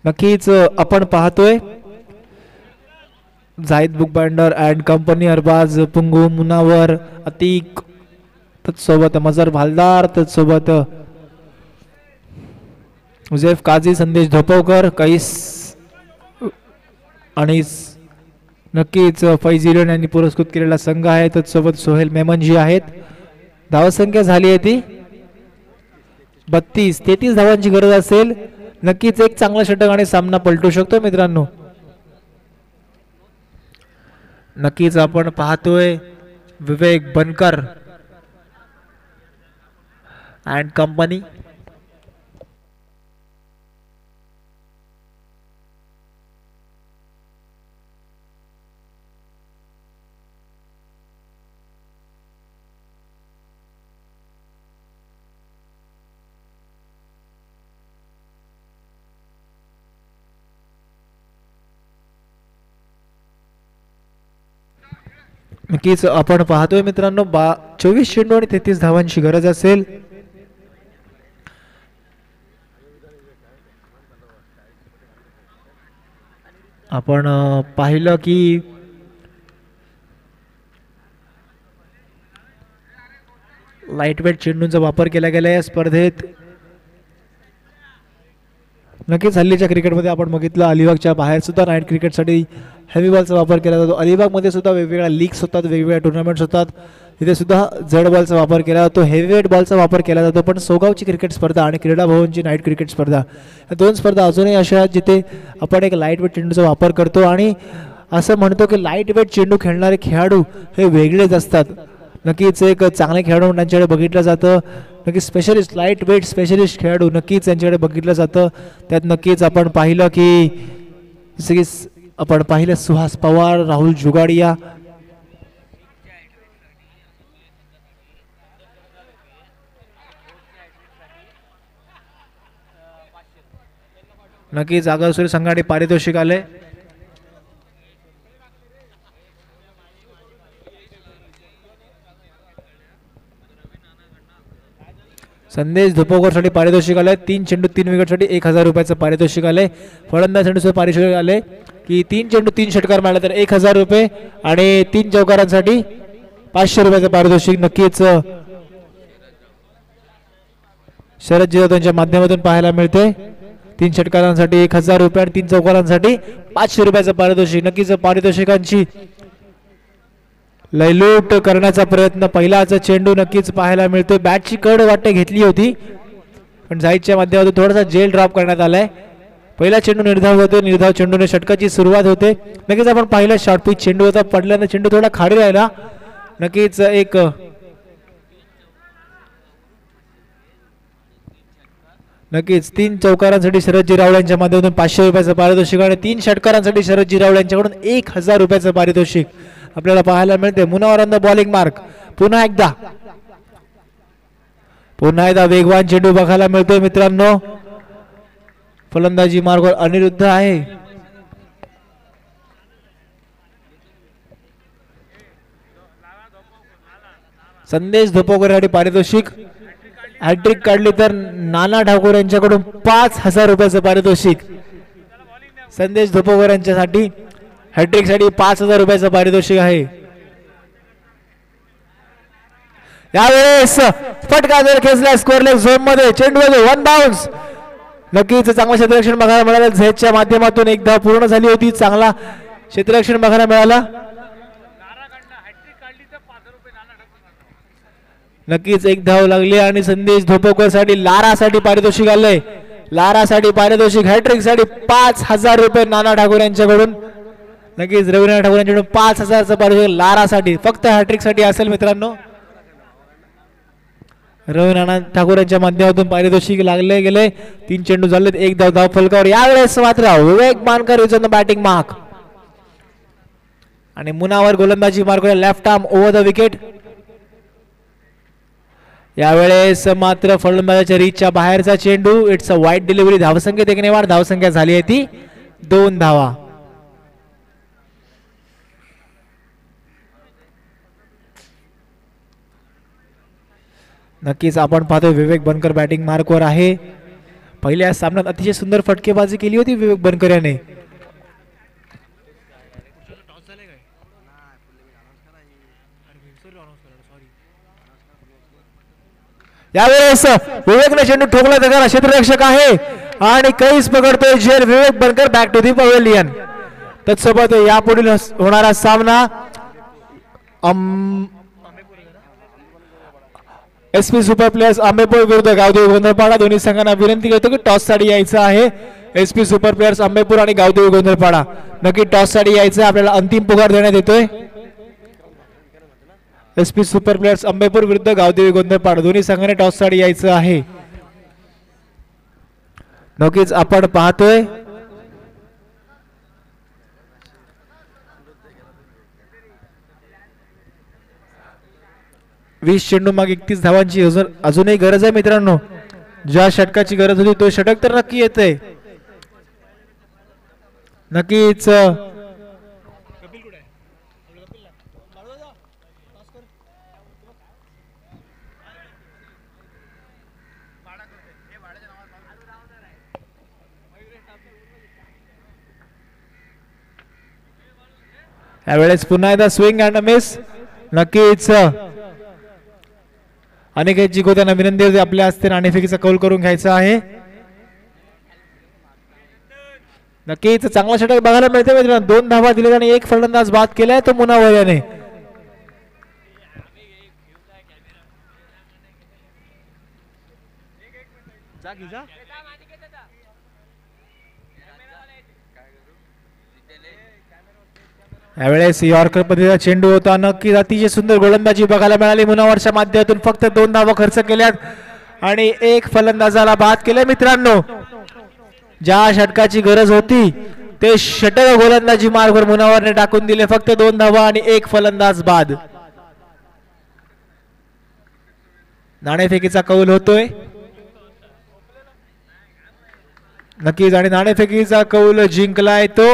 नक्कीच आपण पाहतोय Zahid book binder and company, Arbaaz Pungu, Munawar, Atiq, तत्सोबत मजर भालदार, तत्सोबत उजेफ काझी, संदेश धोपवकर, कैस आणि नक्कीच फैजिरन यांनी पुरस्कृत केलेला संघ आहे. तत्सोबत सोहेल मेमनजी आहेत. धावसंख्या झाली आहे ती 32. 33 धावांची गरज असेल. नक्कीच एक चांगला षटक आणि सामना पलटू शकतो मित्रांनो. नक्कीच आपण पाहतोय विवेक बनकर अँड कंपनी. नक्कीच आपण पाहतोय मित्रांनो 24 चेंडू आणि 33 धावांची गरज असेल. आपण पाहिलं की लाईट वेट चेंडूंचा वापर केला गेला या स्पर्धेत. नक्कीच हल्लीच्या क्रिकेटमध्ये आपण बघितलं अलिबागच्या बाहेर सुद्धा नाईट क्रिकेटसाठी हेवी बॉलचा वापर केला जातो. अलिबागमध्ये सुद्धा वेगवेगळ्या लीग्स होतात, वेगवेगळ्या टुर्नामेंट्स होतात, तिथे सुद्धा जड बॉलचा वापर केला जातो, हेवीवेट बॉलचा वापर केला जातो. पण सोगावची क्रिकेट स्पर्धा आणि क्रीडा भवनची नाईट क्रिकेट स्पर्धा या दोन स्पर्धा अजूनही अशा आहेत जिथे आपण एक लाईट वेट चेंडूचा वापर करतो आणि असं म्हणतो की लाईट वेट चेंडू खेळणारे खेळाडू हे वेगळेच असतात. नक्कीच एक चांगले खेळाडू त्यांच्याकडे बघितलं जातं. नक्कीच स्पेशलिस्ट लाईट वेट स्पेशलिस्ट खेळाडू नक्कीच त्यांच्याकडे बघितलं जातं. त्यात नक्कीच आपण पाहिलं की जसं की आपण पाहिलं सुहास पवार, राहुल जुगाडिया, नक्कीच आगासूर संघाने पारितोषिक आले. संदेश धुपोकरसाठी पारितोषिक आले. 3 चेंडू 3 विकेटसाठी 1000 रुपयाचं पारितोषिक आले. फलंदाज चेंडूचं पारितोषिक आले की 3 चेंडू 3 षटकार मारले तर 1000 रुपये आणि 3 चौकारांसाठी 500 रुपयाचं पारितोषिक. नक्कीच शरद जिजाऊच्या माध्यमातून पाहायला मिळते. 3 षटकारांसाठी 1000 रुपये आणि 3 चौकारांसाठी 500 रुपयाचं पारितोषिक. नक्कीच पारितोषिकांची लयलूट करण्याचा प्रयत्न पहिलाचा चेंडू नक्कीच पाहायला मिळतोय. बॅटची कड वाटते घेतली होती पण जायच्या माध्यमातून थोडासा जेल ड्रॉप करण्यात आलाय. पहिला चेंडू निर्धाव होतो, निर्धाव चेंडूने षटकाची सुरुवात होते. नक्कीच आपण पाहिलं शॉर्ट पिच चेंडू होता, पडल्यानं चेंडू थोडा खाली राहिला. नक्कीच एक नक्कीच 3 चौकारांसाठी शरदजी रावळ यांच्या माध्यमातून 500 रुपयाचं पारितोषिक आणि 3 षटकारांसाठी शरदजी रावळ यांच्याकडून 1000 रुपयाचं पारितोषिक आपल्याला पाहायला मिळते. Munawar on the bowling mark. पुन्हा एकदा वेगवान चेंडू बघायला मिळतोय मित्रांनो. फलंदाजी मार्गावर अनिरुद्ध आहे. संदेश धोपोकरसाठी पारितोषिक. हॅट्रिक काढली तर नाना ठाकूर यांच्याकडून 5000 रुपयाचं पारितोषिक. संदेश धोपोकर यांच्यासाठी हॅट्रिक साठी 5000 रुपयाचं पारितोषिक आहे. यावेळेस फटका जर खेचला स्कोअरलेस झोन मध्ये चेंडूमध्ये 1 बाउन्स. नक्कीच चांगलं क्षेत्ररक्षण बघायला मिळालं. झेडच्या माध्यमातून एक धाव पूर्ण झाली होती. चांगला क्षेत्ररक्षण बघायला मिळाला. नक्कीच एक धाव लागली आणि संदेश धोपोकर साठी लारासाठी पारितोषिक आलंय. लारासाठी पारितोषिक हॅट्रिक साठी 5000 रुपये नाना ठाकूर यांच्याकडून. नक्कीच रवींद्र ठाकूर यांच्याकडून 5000चं पारितोषिक लारासाठी फक्त हॅट्रिक साठी असेल मित्रांनो. रवींद्र ठाकूर यांच्या माध्यमातून पारितोषिक लागले गेले. 3 चेंडू झाले, 1 धाव फलकावर. यावेळेस मात्र Vivek Mankar is on the batting mark आणि मुनावर गोलंदाजी mark left arm over the wicket. यावेळेस मात्र फलंदाजाच्या रीचच्या बाहेरचा चेंडू. It's a wide delivery. धावसंख्येत 1 ने वाढ. धावसंख्या झाली आहे ती 2 धावा. नक्कीच आपण पाहतोय विवेक बनकर बॅटिंग मार्कवर आहे. पहिल्या सामन्यात अतिशय सुंदर फटकेबाजी केली होती विवेक बनकर याने. यावेळेस विवेकने चेंडू ठोकला त्याचा क्षेत्ररक्षक आहे आणि कैस पकडतोय झेल. विवेक बनकर बॅक टू दी पवेलियन. तत्सोबत यापुढील होणारा सामना एसपी सुपर प्लेयर्स आंबेपूर विरुद्ध गावदेवी गोंधळपाडा. दोन्ही संघांना विनंती करतो की टॉस साठी यायचं आहे. एसपी सुपर प्लेयर्स आंबेपूर आणि गावदेवी गोंधळपाडा नक्की टॉस साठी यायचं. आपल्याला अंतिम पुकार देण्यात येतोय. एसपी सुपर प्लेयर्स आंबेपूर विरुद्ध गावदेवी गोंधळपाडा दोन्ही संघाने टॉस साठी यायचं आहे. नक्कीच आपण पाहतोय वीस चेंडू माग 31 धावांची अजूनही गरज आहे मित्रांनो. ज्या षटकाची गरज होती तो षटक तर नक्की येते. नक्कीच यावेळेस पुन्हा एकदा स्विंग अँड मिस. नक्कीच अनेक जिंकवताना विनंती होती आपल्या हस्ते नाणेफेकीचा कौल करून घ्यायचा आहे. नक्कीच चांगला षटक बघायला मिळते मित्रांनो. 2 धावा दिल्या आणि 1 फलंदाज बाद केलाय तो मुनावर याने. यावेळेस यॉर्कर पद्धतीचा चेंडू होता. नक्कीच अतिशय सुंदर गोलंदाजी बघायला मिळाली मुनावरच्या माध्यमातून. फक्त 2 धावा खर्च केल्यात आणि 1 फलंदाजाला बाद केले मित्रांनो. ज्या षटकाची गरज होती ते षटक गोलंदाजी मार्गवर मुनावरने टाकून दिले. फक्त 2 धावा आणि 1 फलंदाज बाद. नाणेफेकीचा कौल होतोय नक्कीच आणि नाणेफेकीचा कौल जिंकलाय तो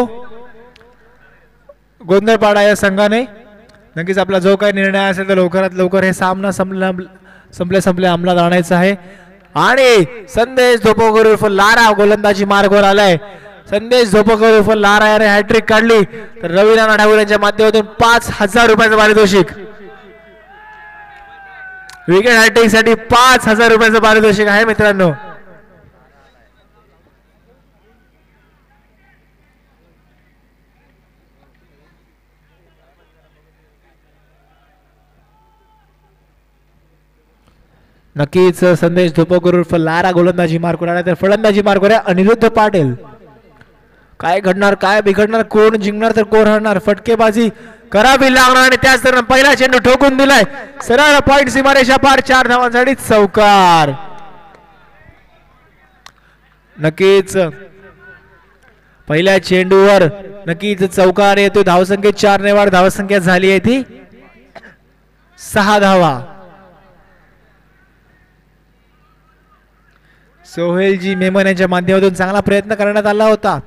गोंधळपाडा या संघाने. नक्कीच आपला जो काही निर्णय असेल तर लवकरात लवकर हे सामना संपल्या अंमलात आणायचा आहे. आणि संदेश धोपोकर उर्फ लारा गोलंदाजी मार्गावर आलाय. संदेश धोपोकर उर्फ लारा याने हॅट्रिक काढली तर रविराणा ठाकूर यांच्या माध्यमातून 5,000 रुपयाचं पारितोषिक. विकेट हॅट्रिक साठी 5,000 रुपयाचं पारितोषिक आहे मित्रांनो. नक्कीच संदेश धोपोकर उर्फ लारा गोलंदाजी मार्कवर आला तर फलंदाजी मार्कवर आहे अनिरुद्ध पाटील. काय घडणार काय बिघडणार कोण जिंकणार तर कोण हरणार फटकेबाजी करावी लागणार आणि त्याच दरम्यान पहिला चेंडू ठोकून दिलाय सरळ पॉइंट सीमारेषा पार 4 धावांसाठी चौकार. नक्कीच पहिल्या चेंडूवर नक्कीच चौकार येतो. धावसंख्येत 4 ने वाढ धावसंख्या झाली आहे ती 6 धावा. सोहेलजी मेमन यांच्या माध्यमातून चांगला प्रयत्न करण्यात आला होता.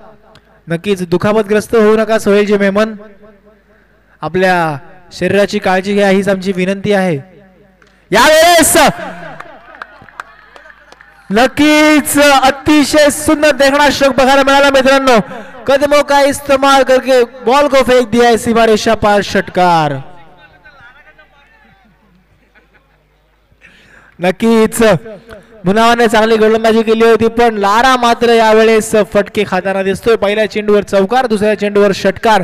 नक्कीच दुखापतग्रस्त होऊ नका सोहेलजी मेमन. आपल्या शरीराची काळजी घ्या हीच आमची विनंती आहे. यावेळेस नक्कीच अतिशय सुंदर देखना षटक बघायला मिळाला मित्रांनो. कदमों का इस्तेमाल करके बॉल को फेंक दिया है सीमा रेषा पार षटकार. नक्कीच मुनावाने चांगली गोलंदाजी केली होती पण लारा मात्र यावेळेस फटके खाताना दिसतोय. पहिल्या चेंडूवर चौकार दुसऱ्या चेंडूवर षटकार.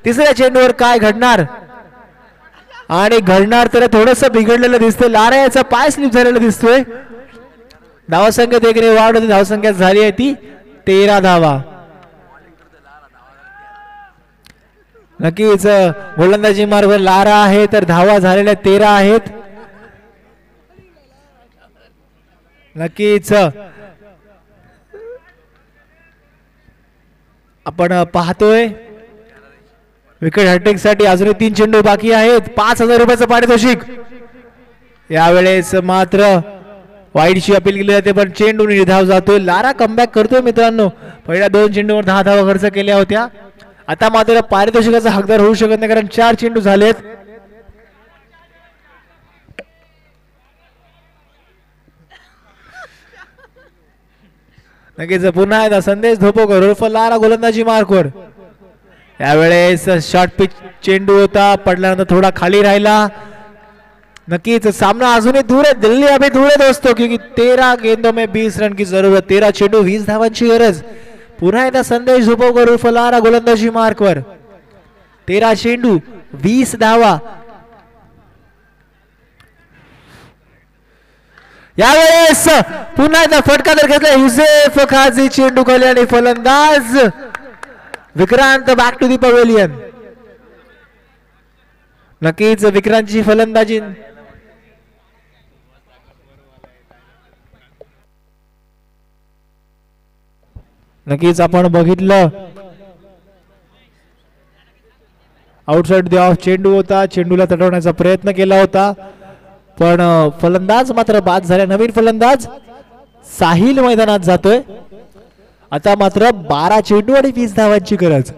तिसऱ्या चेंडूवर काय घडणार आणि घडणार तर थोडस बिघडलेलं दिसतंय. लारा याचा पाय स्लिप झालेला दिसतोय. धावसंख्येत 1 ने वाढ होती. धावसंख्या झाली आहे ती 13 धावा. नक्कीच गोलंदाजी मार्गावर लारा आहे तर धावा झालेल्या 13 आहेत. नक्कीच आपण पाहतोय विकेट हॅट्रिक साठी अजूनही 3 चेंडू बाकी आहेत. 5,000 रुपयाचं पारितोषिक. यावेळेस मात्र वाईडची अपील केली जाते पण चेंडू निर्धाव जातोय. लारा कमबॅक करतोय मित्रांनो. पहिल्या 2 चेंडूवर 10 धावा खर्च केल्या होत्या. आता मात्र पारितोषिकाचा हकदार होऊ शकत नाही कारण 4 चेंडू झालेत. नक्कीच पुन्हा एकदा संदेश धोपोकर उर्फ लारा गोलंदाजी मार्कवर. यावेळेस शॉर्ट पिच चेंडू होता पडल्यानंतर थोडा खाली राहिला. नक्कीच सामना अजूनही दूर है. दिल्ली अभी दूर है दोस्तों क्योंकि 13 गेंदों में 20 रन की जरूरत. 13 चेंडू 20 धावांची गरज. पुन्हा एकदा संदेश धोपोकर उर्फ लारा गोलंदाजी मार्कवर. 13 चेंडू 20 धावा. यावेळेस पुन्हा एकदा फटका तर घेतला युसेफ खाजी. चेंडू खाली आणि फलंदाज Vikrant back to the pavilion. नक्कीच विक्रांतची फलंदाजी नक्कीच आपण बघितलं. आउटसाइड द ऑफ चेंडू होता. चेंडूला तडवण्याचा प्रयत्न केला होता पण फलंदाज मात्र बाद झाला. नवीन फलंदाज साहिल मैदानात जातोय. आता मात्र 12 चेंडू आणि 20 धावांची गरज.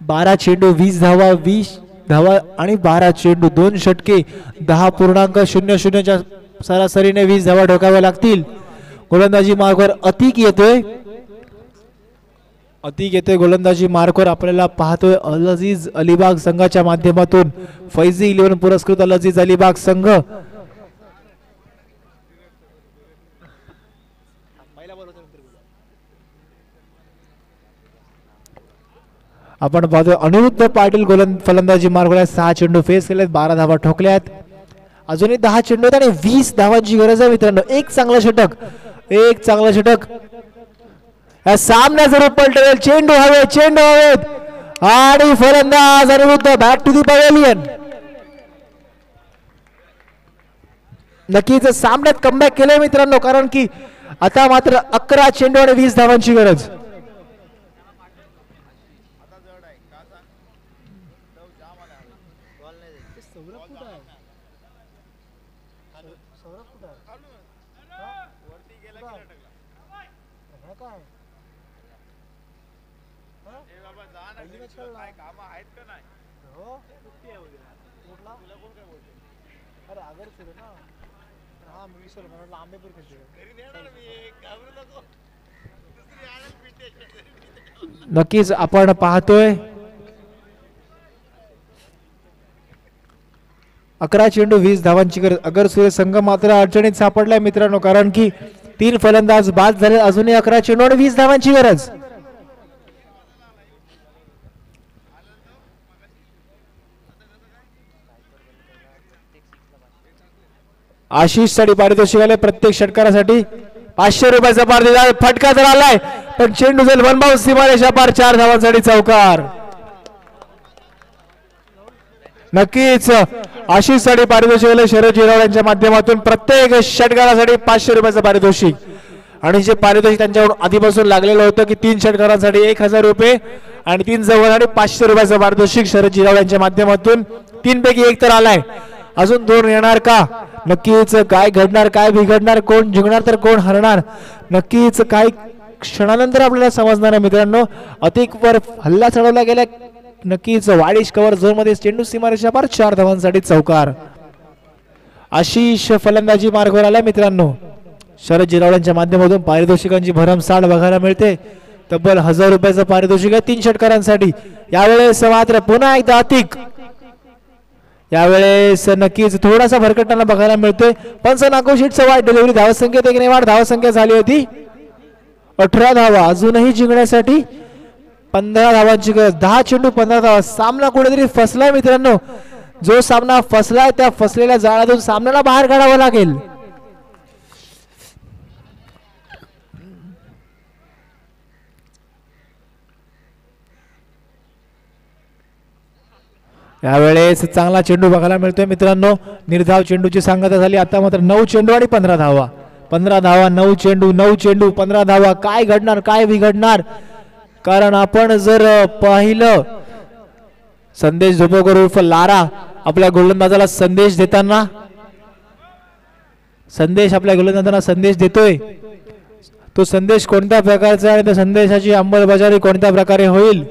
12 चेंडू 20 धावा. 20 धावा आणि 12 चेंडू 2 षटके 10.00 च्या सरासरीने 20 धावा ठोकाव्या लागतील. गोलंदाजी मार्गावर अतिक येतोय. अतिक येते गोलंदाजी मार्कवर आपल्याला पाहतोय अल अजीज अलिबाग संघाच्या माध्यमातून फैजी 11 पुरस्कृत अल अजीज अलिबाग संघ आपण पाहतोय अनिरुद्ध पाटील फलंदाजी मार्कवर 6 चेंडू फेस केलेत 12 धावा ठोकल्यात अजूनही 10 चेंडू आहेत आणि 20 धावांची गरज आहे मित्रांनो एक चांगलं षटक या सामन्याचं रूप पलटवेल चेंडू हवेत आणि फलंदाज Aniruddha back to the pavilion नक्कीच सामन्यात कमबॅक केलंय मित्रांनो कारण की आता मात्र 11 चेंडू आणि 20 धावांची गरज नक्कीच आपण पाहतोय 11 चेंडू 20 धावांची गरज अगर सूर्य संघ मात्र अडचणीत सापडलाय मित्रांनो कारण की 3 फलंदाज बाद झाले अजूनही 11 चेंडू आणि 20 धावांची गरज आशिष साठी पारितोषिक आले प्रत्येक षटकारासाठी 500 रुपयाचा पारितोषिक फटका तर आलाय पण चेंडू जाईल वन बाउंस सीमारेषा पार 4 धावांसाठी चौकार नक्कीच आशिष साठी पारितोषिक आले शरद जिरावळ यांच्या माध्यमातून प्रत्येक षटकारासाठी 500 रुपयाचं पारितोषिक आणि जे पारितोषिक त्यांच्याकडून आधीपासून लागलेलं होतं की 3 षटकारांसाठी 1000 रुपये आणि 3 चौकारांसाठी 500 रुपयाचं पारितोषिक शरद जिरावळ यांच्या माध्यमातून 3 पैकी 1 तर आलाय अजून 2 येणार का नक्कीच काय घडणार काय बिघडणार कोण जिंकणार तर कोण हरणार नक्कीच काही क्षणानंतर आपल्याला समजणार आहे मित्रांनो अतिक वर हल्ला चढवला गेला नक्कीच वाडिश कव्हर झोन मध्ये चेंडू सीमारेषा पार 4 धावांसाठी चौकार आशिष फलंदाजी मार्गावर आला मित्रांनो शरद जिरावळ यांच्या माध्यमातून पारितोषिकांची भरमसाठ बघायला मिळते तब्बल 1000 रुपयाचं पारितोषिक आहे 3 षटकारांसाठी यावेळेस मात्र पुन्हा एकदा अतिक यावेळेस नक्कीच थोडासा भरकटताना बघायला मिळतोय पंच नागोशीटचं वाईट डिलिव्हरी धावसंख्येत एक वाढ धावसंख्या झाली होती 18 धावा अजूनही जिंकण्यासाठी 15 धावांची गरज 10 चेंडू 15 धावा सामना कुठेतरी फसलाय मित्रांनो जो सामना फसलाय त्या फसलेल्या जाळ्यातून सामन्याला बाहेर काढावं लागेल यावेळेस चांगला चेंडू बघायला मिळतोय मित्रांनो निर्धाव चेंडूची सांगता झाली आता मात्र 9 चेंडू आणि 15 धावा 9 चेंडू 15 धावा काय घडणार काय बिघडणार कारण आपण जर पाहिलं संदेश झोपकर उर्फ लारा आपल्या गोलंदाजाला संदेश देताना संदेश देतोय तो संदेश कोणत्या प्रकारचा आहे त्या संदेशाची अंमलबजावणी कोणत्या प्रकारे होईल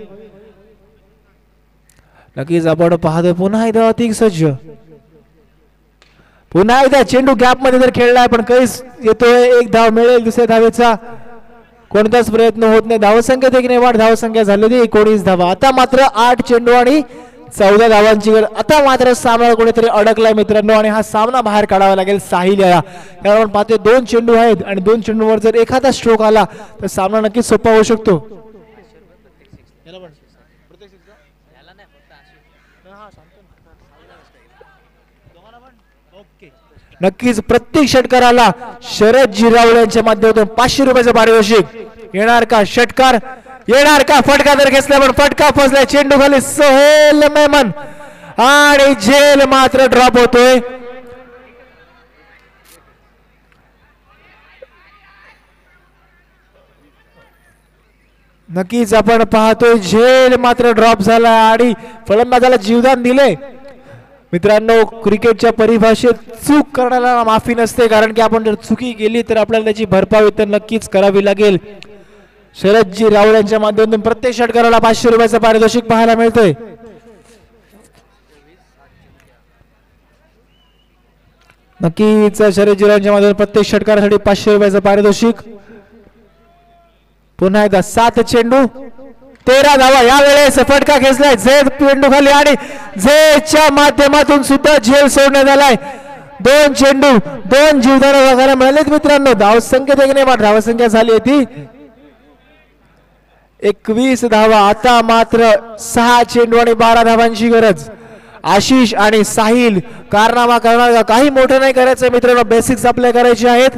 नक्कीच आपण पाहतोय पुन्हा एकदा अतिक सज्ज पुन्हा एकदा चेंडू गॅप मध्ये जर खेळलाय पण काहीच येतोय 1 धाव मिळेल दुसऱ्या धावेचा कोणताच प्रयत्न होत नाही धावसंख्येत एक वाढ धावसंख्या झालेली 19 धावा आता मात्र 8 चेंडू आणि 14 धावांची गरज आता मात्र सामना कोणीतरी अडकलाय मित्रांनो आणि हा सामना बाहेर काढावा लागेल साहिल याला कारण आपण पाहतोय 2 चेंडू आहेत आणि 2 चेंडूवर जर एखादा स्ट्रोक आला तर सामना नक्कीच सोपा होऊ शकतो नक्कीच प्रत्येक षटकाराला शरद जिरावळ यांच्या माध्यमातून 500 रुपयाचं पारितोषिक येणार का षटकार येणार का फटका जर घेतला पण फटका फसलाय चेंडू खाली सोहेल मेमन आणि झेल मात्र ड्रॉप होतोय नक्कीच आपण पाहतोय झेल मात्र ड्रॉप झाला आणि फलंदाजाला जीवदान दिले मित्रांनो क्रिकेटच्या परिभाषेत चूक करण्याला माफी नसते कारण की आपण जर चुकी केली तर आपल्याला त्याची भरपाई तर नक्कीच करावी लागेल शरदजी रावळ यांच्या माध्यमातून प्रत्येक षटकाराला 500 रुपयाचं पारितोषिक पाहायला मिळतोय नक्कीच शरदजी रावळ यांच्या माध्यमातून प्रत्येक षटकारासाठी 500 रुपयाचं पारितोषिक पुन्हा एकदा 7 चेंडू 13 धावा. यावेळेस फटका खेचलाय झेड चेंडू खाली आणि झेडच्या माध्यमातून सुद्धा झेल सोडण्यात आलाय. 2 चेंडू 2 जीवदान बघायला मिळालेत मित्रांनो. धावसंख्या देखील धावसंख्या झाली होती 21 धावा. आता मात्र 6 चेंडू आणि 12 धावांची गरज. आशिष आणि साहिल कारनामा करणार का? काही मोठं नाही करायचं मित्रांनो, बेसिक्स अप्लाय करायचे आहेत.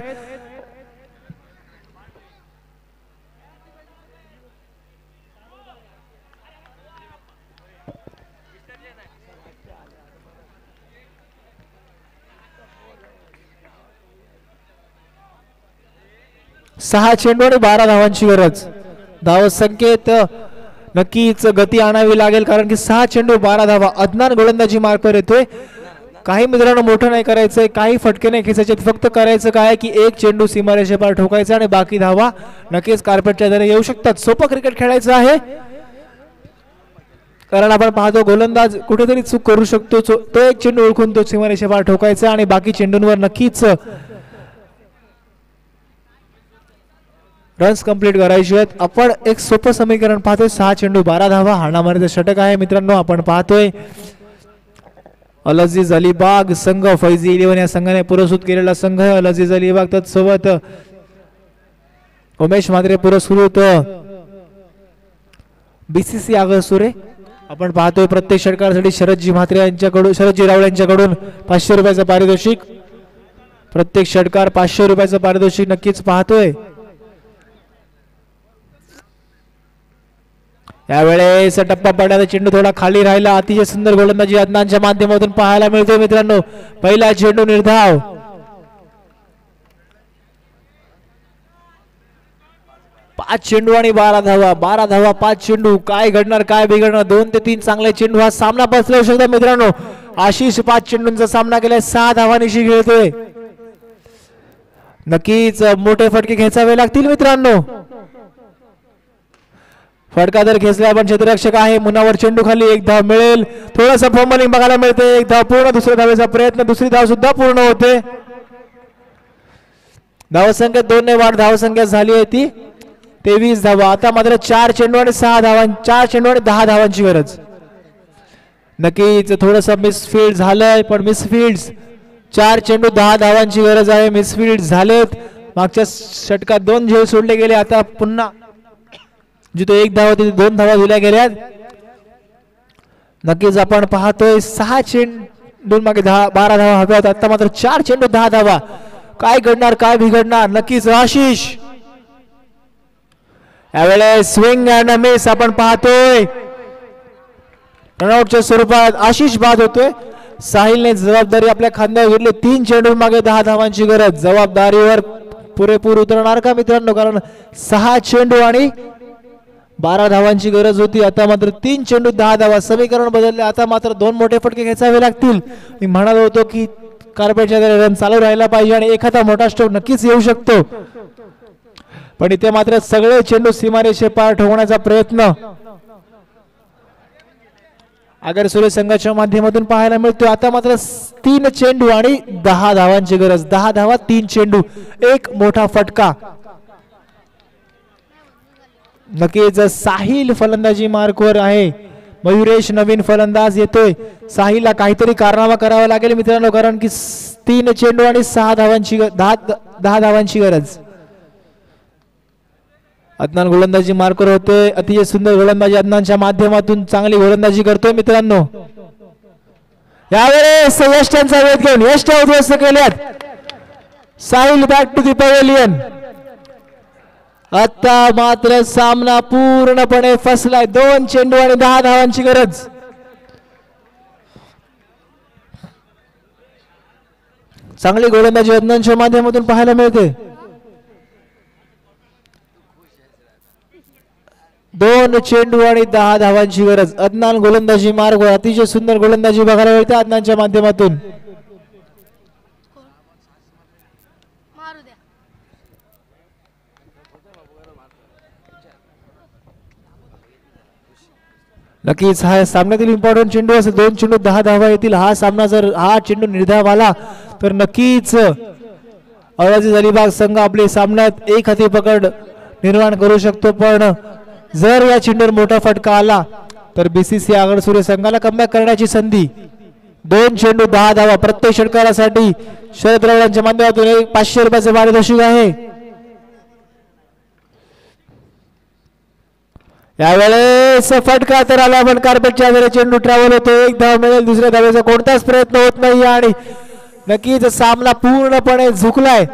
सहा चेंडू आणि 12 धावांची गरज. धावसंख्येत नक्कीच गती आणावी लागेल कारण की 6 चेंडू 12 धावा. अदनान गोलंदाजी मार्कवर येतोय. काही मित्रांनो मोठं नाही करायचंय, काही फटके नाही खेचायचे, फक्त करायचं काय की 1 चेंडू सीमारेषेपार ठोकायचा आणि बाकी धावा नक्कीच कार्पेटच्या आधारे येऊ शकतात. सोपं क्रिकेट खेळायचं आहे कारण आपण पाहतो गोलंदाज कुठेतरी चूक करू शकतो. तो 1 चेंडू ओळखून तो सीमारेषेपार ठोकायचा आणि बाकी चेंडूंवर नक्कीच रन्स कंप्लीट करायचे आहेत. आपण एक सोपं समीकरण पाहतोय. 6 चेंडू 12 धावा हाणामारीचं षटक आहे मित्रांनो. आपण पाहतोय अल अजीज अलिबाग संघ फैजी 11 या संघाने पुरस्कृत केलेला संघ आहे. अल अजीज अलिबाग त्यासोबत उमेश म्हात्रे पुरस्कृत BCC आगरसुरे. आपण पाहतोय प्रत्येक षटकारासाठी शरदजी म्हात्रे यांच्याकडून शरदजी रावळ यांच्याकडून 500 रुपयाचं पारितोषिक. प्रत्येक षटकार 500 रुपयाचं पारितोषिक नक्कीच पाहतोय. यावेळेस टप्पा पडल्याचा चेंडू थोडा खाली राहिला. अतिशय सुंदर गोलंदाजी अदनानच्या माध्यमातून पाहायला मिळतोय मित्रांनो. पहिला चेंडू निर्धाव. पाच चेंडू आणि 12 धावा. 12 धावा 5 चेंडू. काय घडणार काय बिघडणार? 2 ते 3 चांगले चेंडू हा सामना बसलाऊ शकतो मित्रांनो. आशिष 5 चेंडूंचा सामना केलाय, 6 धावांनिशी खेळतोय. नक्कीच मोठे फटके खेचावे लागतील मित्रांनो. फटका जर खेचला पण क्षेत्ररक्षक आहे. मुनावर चेंडू खाली 1 धाव मिळेल. थोडंसं फंबलिंग बघायला मिळते. 1 धाव पूर्ण. दुसऱ्या धावेचा प्रयत्न. दुसरी धाव सुद्धा पूर्ण होते. धावसंख्या 2 ने वाढ धावसंख्या झाली आहे ती 23 धावा. आता मात्र 4 चेंडू आणि 6 धावां 4 चेंडू आणि 10 धावांची गरज. नक्कीच थोडंसं मिसफील्ड झालंय पण मिसफील्ड 4 चेंडू 10 धावांची गरज आहे. मिसफील्ड झालेत. मागच्या षटकात 2 झेल सोडले गेले. आता पुन्हा जिथे 1 धाव होती 2 धावा दिल्या गेल्या. नक्कीच आपण पाहतोय 6 चेंडू मागे 12 धावा हव्यात. आता मात्र 4 चेंडू 10 धावा. काय घडणार काय बिघडणार? नक्कीच आशिष यावेळेस स्विंग अँड मिस आपण पाहतोय. रनआउटच्या स्वरूपात आशिष बाद होतोय. साहिलने जबाबदारी आपल्या खांद्यावर घेतली. 3 चेंडू मागे 10 धावांची गरज. जबाबदारीवर पुरेपूर उतरणार का मित्रांनो? कारण 6 चेंडू आणि 12 धावांची गरज होती. आता मात्र 3 चेंडू 10 धावा. समीकरण बदलले. आता मात्र 2 मोठे फटके खेचावे लागतील. मी म्हणालो होतो की कार्पेटच्या रन चालू राहिला पाहिजे आणि एखादा मोठा स्ट्रोक नक्कीच येऊ शकतो. पण इथे मात्र सगळे चेंडू सीमारेषे पार ठेवण्याचा प्रयत्न आगरसुरे संघाच्या माध्यमातून पाहायला मिळतो. आता मात्र 3 चेंडू आणि 10 धावांची गरज. 10 धावा 3 चेंडू. 1 मोठा फटका. नक्कीच साहिल फलंदाजी मार्कवर आहे. मयुरेश नवीन फलंदाज येतोय. साहिलला काहीतरी कारनामा करावा लागेल मित्रांनो कारण की 3 चेंडू आणि 6 धावांची 10 धावांची गरज. अदनान गोलंदाजी मार्कवर होतोय. अतिशय सुंदर गोलंदाजी अदनानच्या माध्यमातून चांगली गोलंदाजी करतोय मित्रांनो. यावेळेस यष्ट्यांचा वेध घेऊन यष्ट्या उद्ध्वस्त केल्यात. Sahil back to the pavilion. आता मात्र सामना पूर्णपणे फसलाय. 2 चेंडू आणि 10 धावांची गरज. चांगली गोलंदाजी अदनानच्या माध्यमातून पाहायला मिळते. 2 चेंडू आणि 10 धावांची गरज. अदनान गोलंदाजी मार्ग. अतिशय सुंदर गोलंदाजी बघायला मिळते अदनानच्या माध्यमातून. नक्कीच हा सामन्यातील इम्पॉर्टंट चेंडू असेल. 2 चेंडू 10 धावा येतील. हा सामना जर हा चेंडू निर्धाव आला तर नक्कीच अल अजीज अलिबाग संघ आपले सामन्यात एक हाती पकड निर्माण करू शकतो. पण जर या चेंडूवर मोठा फटका आला तर बीसीसी आगळ सूर्य संघाला कमबॅक करण्याची संधी. 2 चेंडू 10 धावा. प्रत्येक षटकारासाठी शरद रवळांच्या माध्यमातून 500 रुपयाचे पारितोषिक आहे. यावेळेस फटका तर आला पण कार्पेटच्या आधारे चेंडू ट्रॅव्हल होतो. 1 धाव मिळेल. दुसऱ्या धावेचा कोणताच प्रयत्न होत नाही आणि नक्कीच सामना पूर्णपणे झुकलाय.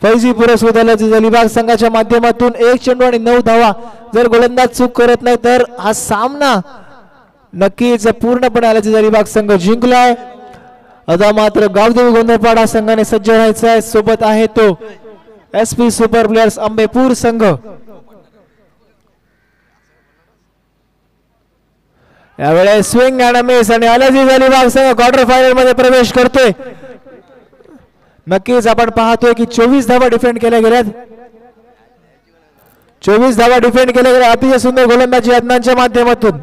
फौजी पुरस्कृत अलिबाग संघाच्या माध्यमातून 1 चेंडू आणि 9 धावा. जर गोलंदाज चूक करत नाही तर हा सामना नक्कीच पूर्णपणे आल्याचे अलिबाग संघ जिंकलाय. आता मात्र गावदेवी गोंधळपाडा संघाने सज्ज राहायचा आहे. सोबत आहे तो SP सुपर प्लेयर्स अंबेपूर संघ. यावेळेस स्विंग अँड मिस आणि अलजीज अलिबाग संघ क्वार्टर फायनल मध्ये प्रवेश करतोय. नक्कीच आपण पाहतोय की 24 धावा डिफेंड केल्या गेल्यात. 24 धावा डिफेंड केल्या गेल्या. अतिशय सुंदर गोलंदाजी अदनानच्या माध्यमातून.